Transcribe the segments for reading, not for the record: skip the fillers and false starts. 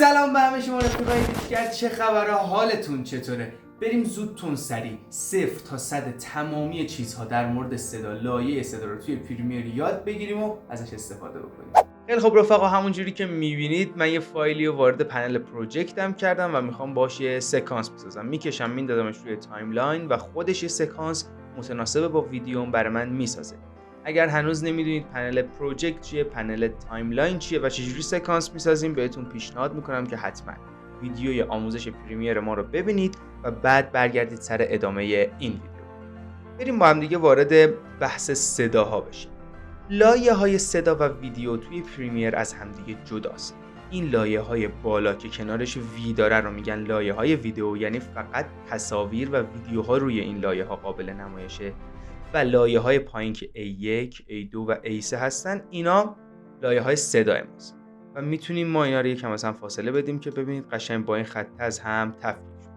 سلام به همه شما رفیقای دیگر، چه خبره؟ حالتون چطوره؟ بریم زودتون سریع 0 تا 100 تمامی چیزها در مورد صدا، لایه صدا رو توی پریمیر یاد بگیریم و ازش استفاده بکنیم. خیلی خب رفقا، همونجوری که میبینید من یه فایلی رو وارد پنل پروژکتم کردم و میخوام باش یه سکانس بسازم. میکشم میندازمش روی تایملاین و خودش یه سکانس متناسب با ویدیوم برای من میسازه. اگر هنوز نمیدونید پنل پروژکت چیه، پنل تایملاین چیه و چجوری سکانس میسازیم، بهتون پیشنهاد میکنم که حتما ویدیوی آموزش پریمیر ما رو ببینید و بعد برگردید سر ادامه این ویدیو. بریم با هم دیگه وارد بحث صداها بشیم. لایه‌های صدا و ویدیو توی پریمیر از همدیگه جداست. این لایه‌های بالا که کنارش وی داره رو میگن لایه‌های ویدیو، یعنی فقط تصاویر و ویدیوها روی این لایه‌ها قابل نمایشه، و لایه‌های پایین که A1, A2 و A3 هستن اینا لایه‌های صدای ماست و میتونیم ما اینا رو یکم مثلا فاصله بدیم که ببینید قشنگ با این خط از هم تفکیک شد.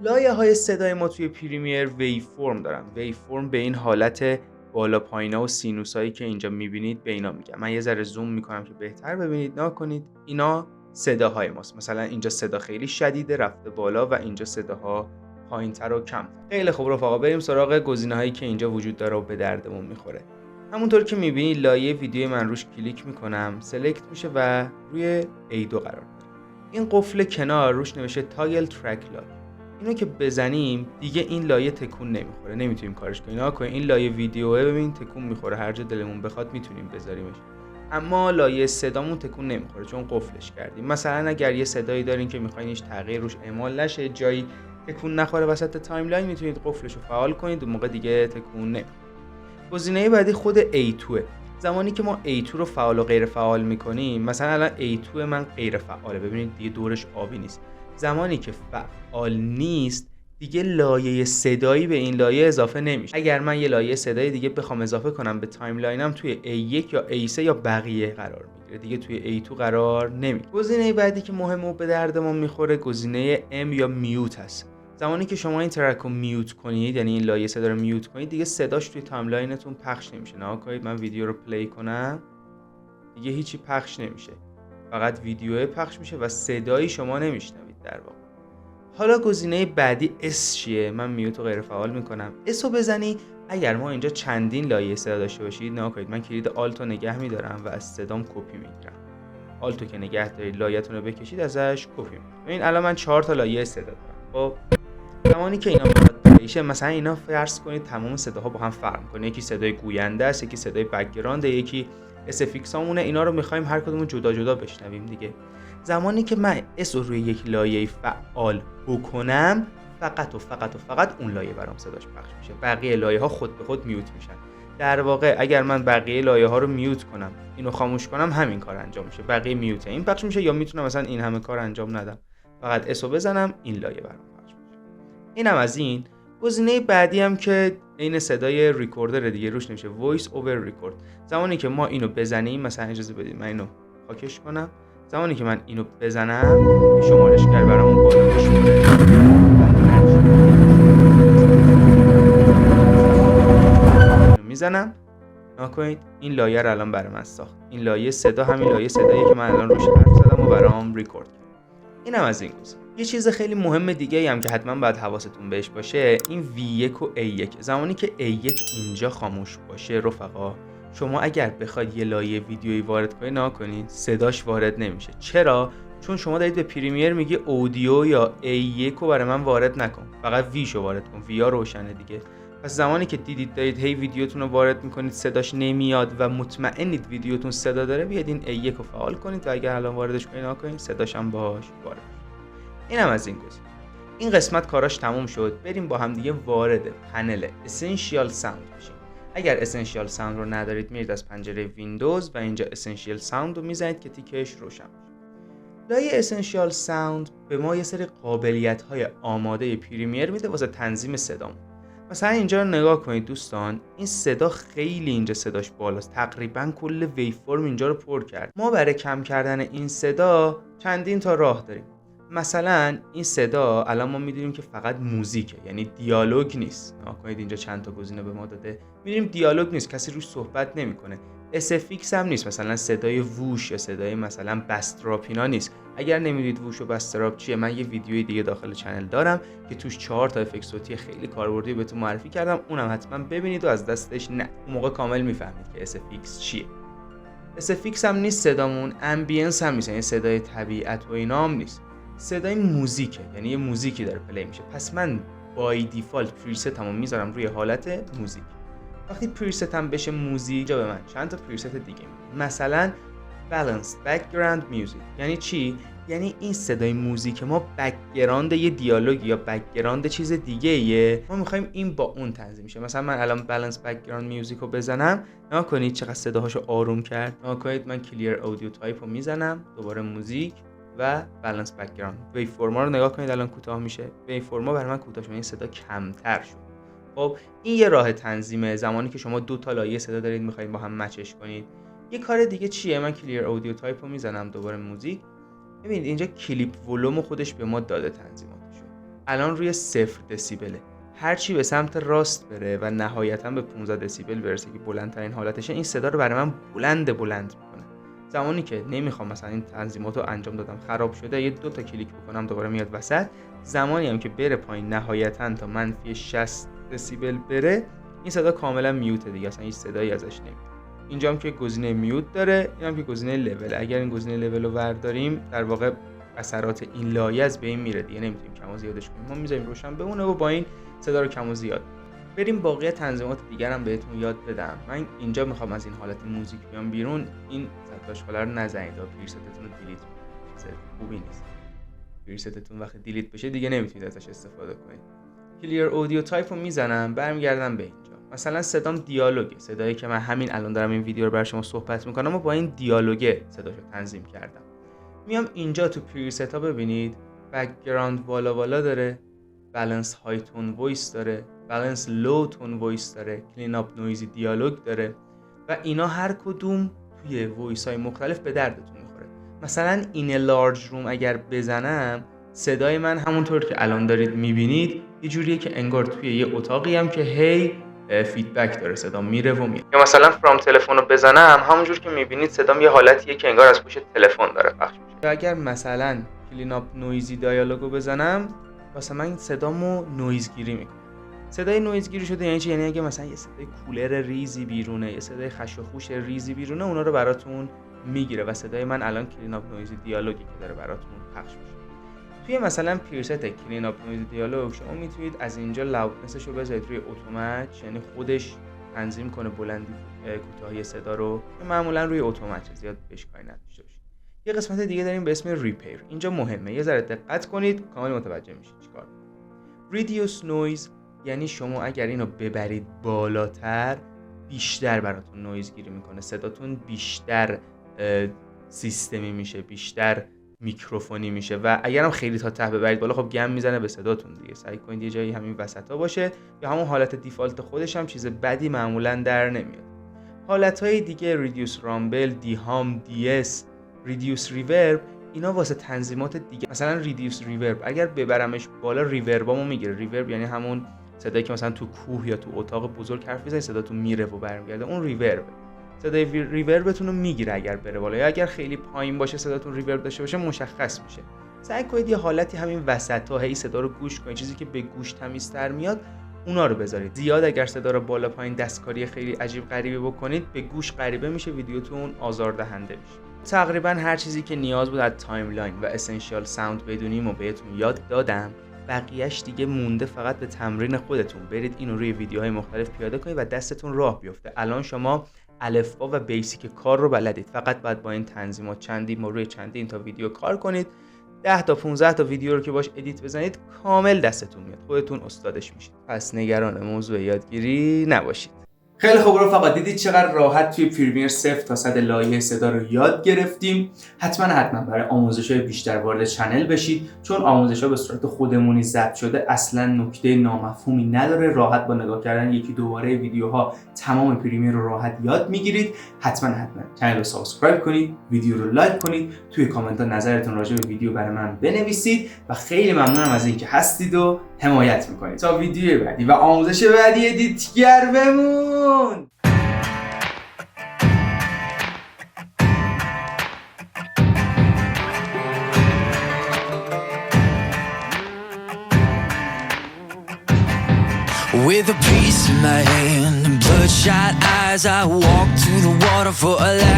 لایه‌های صدای ما توی پریمیر ویو فرم دارن. ویو فرم به این حالت بالا پایینا و سینوسایی که اینجا میبینید به اینا میگم. من یه ذره زوم میکنم که بهتر ببینید. نگاه کنید، اینا صداهای ماست. مثلا اینجا صدا خیلی شدیده رفته بالا و اینجا صداها پایین‌تر و کمتر. خیلی خوب رفقا، بریم سراغ گزینه‌هایی که اینجا وجود داره و به دردمون میخوره. همونطور که میبینید لایه ویدیو من روش کلیک میکنم، سلکت میشه و روی A2 قرار میگیره. این قفل کنار روش نوشته تاگل ترک لاک. اینو که بزنیم دیگه این لایه تکون نمیخوره، نمیتونیم کارش کنیم. نگاه کنید این لایه ویدیوه، ببین تکون میخوره، هر جا دلمون بخواد میتونیم بذاریمش. اما لایه صدامون تکون نمیخوره چون قفلش کردیم. مثلا اگر یه صدایی دارین که میخواین هیچ تغییر روش اعمال نشه، جایی تکون نخوره وسط تایملاین، میتونید قفلش رو فعال کنید و موقع دیگه تکون نمیخوره. گزینه بعدی خود A2. زمانی که ما A2 رو فعال و غیر فعال میکنیم، مثلا الان A2 من غیر فعاله، ببینید دیگه دورش آبی نیست. زمانی که فعال نیست دیگه لایه صدایی به این لایه اضافه نمیشه. اگر من یه لایه صدای دیگه بخوام اضافه کنم به تایملاینم، توی A1 یا A3 یا بقیه قرار میگیره، دیگه توی A2 قرار نمیگیره. گزینه بعدی که مهمه و به دردمون میخوره گزینه M یا میوت هست. زمانی که شما این ترک رو میوت کنید، یعنی این لایه صدا رو میوت کنید، دیگه صداش توی تایملاینتون پخش نمیشه. نگاه کنید من ویدیو رو پلی کنم، دیگه هیچی پخش نمیشه، فقط ویدیو پخش میشه و صدایی شما نمیشنوید در واقع. حالا گزینه بعدی S چیه؟ من میوت رو غیر فعال میکنم. S رو بزنی، اگر ما اینجا چندین لایه صدا داشته باشید، نگاه کنید من کلید آلت رو نگه میدارم و از صدام کپی میگیرم. آلت رو که نگه دارید لایه‌تون رو بکشید ازش کپی میگیرم. ببین الان من 4 تا لایه صدا دارم. خب زمانی که اینا میاد میشه، مثلا اینا فرض کنید تمام صداها با هم فرق میکنه، یکی صدای گوینده است، یکی صدای بک‌گراند، یکی SFX همونه. اینا رو می‌خوایم هر کدومون جدا جدا بشنویم دیگه. زمانی که من اس رو روی یک لایه فعال بکنم، فقط اون لایه برام صداش پخش میشه، بقیه لایه‌ها خود به خود میوت میشن. در واقع اگر من بقیه لایه‌ها رو میوت کنم، اینو خاموش کنم، همین کار انجام میشه، بقیه میوت این پخش میشه، یا میتونم مثلا این همه کار انجام ندم، فقط اس رو بزنم این لایه برام پخش میشه. اینم از این. گزینه بعدی هم که این صدای ریکوردر دیگه، روش نمیشه وایس اوور ریکورد. زمانی که ما اینو بزنیم، مثلا اجازه بدید من اینو خاکش کنم، زمانی که من اینو بزنم شمارشگر برامون بالا بشه میزنم. نگاه کنید این لایه رو الان برای من ساخت. این لایه صدا همین لایه صدایی که من الان روش حرف زدم و برام ریکورد کرد. اینم از این گزینه. یه چیز خیلی مهم دیگه هم که حتما باید حواستون بهش باشه، این V1 و A1. زمانی که A1 اینجا خاموش باشه رفقا، شما اگر بخواید یه لایه ویدیویی وارد کنید، نگاه کنید صداش وارد نمیشه. چرا؟ چون شما دارید به پریمیر میگی اودیو یا A1 رو برای من وارد نکن، فقط ویشو وارد کن، ویا روشنه دیگه. پس زمانی که دیدید دارید هی ویدیوتون رو وارد میکنید صداش نمیاد و مطمئنید ویدیوتون صدا داره، بیاید این A1 رو فعال کنید و اگر الان واردش کنید، نگاه کنید صداش هم باهاش وارد. اینم از این گزینه. این قسمت کاراش تموم شد. بریم با هم دیگه وارد پنل اسنشیال ساوند بشیم. اگر اسنشیال ساوند رو ندارید، میرید از پنجره ویندوز و اینجا اسنشیال ساوند رو میزنید که تیکش روشن بشه. لایه اسنشیال ساوند به ما یه سری قابلیت‌های آماده پریمیر میده واسه تنظیم صدامون. مثلا اینجا رو نگاه کنید دوستان، این صدا خیلی اینجا صداش بالاست، تقریبا کل ویو فرم اینجا رو پر کرد. ما برای کم کردن این صدا چندین تا راه داریم. مثلا این صدا الان ما میدونیم که فقط موزیکه، یعنی دیالوگ نیست. نگاه کنید اینجا چند تا گزینه به ما داده، میدونیم دیالوگ نیست، کسی روش صحبت نمیکنه. SFX هم نیست، مثلا صدای ووش یا صدای مثلا بستراپ اینا نیست. اگر نمیدونید ووش و بستراپ چیه، من یه ویدیوی دیگه داخل چنل دارم که توش 4 تا افکت صوتی خیلی کاربردی بهتون معرفی کردم، اونم حتما ببینید و از دستش نه، اون موقع کامل میفهمید که SFX چیه. SFX هم نیست صدامون، امبینس هم نیست، یعنی صدای طبیعت و اینا هم نیست. صدای موزیکه، یعنی یه موزیکی داره پلی میشه. پس من بای دیفالت پریستمو میذارم روی حالت موزیک. وقتی پریستم بشه موزیک، جا به من چند تا پریست دیگه میاد. مثلا Balanced Background Music. یعنی چی؟ یعنی این صدای موزیک ما بک‌گراند یه دیالوگ یا بک‌گراند چیز دیگه ایه، ما میخوایم این با اون تنظیم شه. مثلا من الان Balanced Background Music رو بزنم، نگاه کنید چقدر صداهاشو آروم کرد. نگاه کنید من Clear Audio Type رو میزنم، دوباره موزیک و Balanced Background. Waveform رو نگاه کنید الان کوتاه میشه. Waveform برای من کوتاه شد، یعنی صدا کمتر شد. خب این یه راه تنظیمه زمانی که شما دو تا لایه صدا دارید میخواید با هم مچش کنید. یه کار دیگه چیه؟ من کلیر اودیو تایپ رو میزنم، دوباره موزیک. ببینید اینجا کلیپ ولوم خودش به ما داده تنظیماتشو. الان روی 0 دسیبله. هر چی به سمت راست بره و نهایتا به 15 دسیبل برسه که بلندترین حالتشه، این صدا رو برای من بلند میکنه. زمانی که نمیخوام مثلا این تنظیمات رو انجام دادم خراب شده، یه 2 تا کلیک بکنم دوباره میاد وسط. زمانی هم که بره پایین نهایتا تا منفی 60 دسیبل بره، این صدا کاملا میوته دیگه، اصلا هیچ صدایی ازش نمیاد. اینجا هم که گزینه میوت داره، این هم که گزینه لول. اگر این گزینه لول رو برداریم، در واقع اثرات این لایه از بین میره دیگه، نمیتونیم کم و زیادش کنیم. ما میذاریم روشن بمونه و با این صدا رو کم و زیاد. بریم باقی تنظیمات دیگر هم بهتون یاد بدم. من اینجا میخوام از این حالت موزیک بیام بیرون، این صداشخاله رو نزنید تا پریستتون رو دیلیت کنید. چیز خوبی نیست. پریستتون وقتی دیلیت بشه دیگه نمیتونید ازش استفاده کنید. کلیر اودیو تایپ رو میزنم، برمیگردم به اینجا. مثلا صدام دیالوگه، صدایی که من همین الان دارم این ویدیو رو برای شما صحبت میکنم و با این دیالوگه صداشو تنظیم کردم. میام اینجا تو پریست ها ببینید بک‌گراند والا داره، بالانس های تون وایس داره، بالانس لو تون وایس داره، کلین اپ نویزی دیالوگ داره و اینا هر کدوم توی وایس های مختلف به دردتون میخوره. مثلا این لارج روم اگر بزنم، صدای من همونطور که الان دارید میبینید یه جوریه که انگار توی یه اتاقی هم که هی فیدبک داره، صدا میره و میره. یا مثلا فرام تلفن رو بزنم، همونجور که میبینید صدام یه حالتیه که انگار از پشت تلفن داره پخش میشه. و اگر مثلا کلین اپ نویزی دیالوگو بزنم، واسه من صدامو نویزگیری میکنه. صدای نویزگیری شده یعنی چی؟ یعنی اگه مثلا یه صدای کولر ریزی بیرونه، یه صدای خش و خوش ریزی بیرونه، اونا رو براتون میگیره و صدای من الان کلین اپ نویزی دیالوگی که داره براتون پخش میشه. توی مثلا پریست کلین اپ نویز دیالوگ شما میتونید از اینجا لاودنسش رو بذارید روی اتومات، یعنی خودش تنظیم کنه بلندی کوتاهی صدا رو، معمولا روی اتومات زیاد بهش کاری نداشته باشید. یه قسمت دیگه داریم به اسم ریپیر. اینجا مهمه، یه ذره دقت کنید کامل متوجه میشید چیکار. ریدیوس نویز یعنی شما اگر اینو ببرید بالاتر، بیشتر براتون نویز گیری میکنه، صداتون بیشتر سیستمی میشه، بیشتر میکروفونی میشه و اگرم خیلی تا ته ببرید بالا، خب گم میزنه به صداتون دیگه. سعی کنید یه جایی همین وسطا باشه یا همون حالت دیفالت خودش هم چیز بدی معمولا در نمیاد. حالتهای دیگه ریدیوس رامبل، دی هام، دی اس، ریدیوس ریورب، اینا واسه تنظیمات دیگه. مثلا ریدیوس ریورب اگر ببرمش بالا، ریوربامو میگیره. ریورب یعنی همون صدایی که مثلا تو کوه یا تو اتاق بزرگ حرف میزنید صداتون میره و برمیگرده، اون ریورب. صدای ریوربتون رو میگیره اگر بره بالا، یا اگر خیلی پایین باشه صداتون ریورب داشته باشه مشخص میشه. سعی کنید یه حالتی همین وسطا هی صدا رو گوش کنید، چیزی که به گوش تمیزتر میاد اونا رو بذارید. زیاد اگر صدا رو بالا پایین دستکاری خیلی عجیب غریبی بکنید، به گوش غریبه میشه، ویدیوتون آزاردهنده میشه. تقریبا هر چیزی که نیاز بود از تایملاین و اسنشیال ساوند بدونیم و بهتون یاد دادم. بقیه‌اش دیگه مونده فقط به تمرین خودتون. برید اینو روی ویدیوهای مختلف پیاده کنید و دستتون راه بیفته. الان شما الفبا و بیسیک کار رو بلدید، فقط باید با این تنظیمات چندین تا ویدیو کار کنید. 10 تا 15 تا ویدیو رو که باش ادیت بزنید کامل دستتون میاد، خودتون استادش میشید. پس نگران موضوع یادگیری نباشید. خیلی خوب، رفقا دیدید چقدر راحت توی پریمیر 0 تا 100 لایه صدا رو یاد گرفتیم. حتما برای آموزش‌های بیشتر وارد چنل بشید، چون آموزش‌ها به صورت خودمونی ضبط شده، اصلا نکته نامفهومی نداره. راحت با نگاه کردن یکی دوباره ویدیوها تمام پریمیر رو راحت یاد میگیرید. حتما چنل رو سابسکرایب کنید، ویدیو رو لایک کنید، توی کامنت ها نظرتون راجع به ویدیو برای من بنویسید و خیلی ممنونم از اینکه هستید و حمایت میکنید. تا ویدیو بعدی و آموزش بعدی ادیتگر بمون. With a piece in my hand and bloodshot eyes, I walk to the water for a last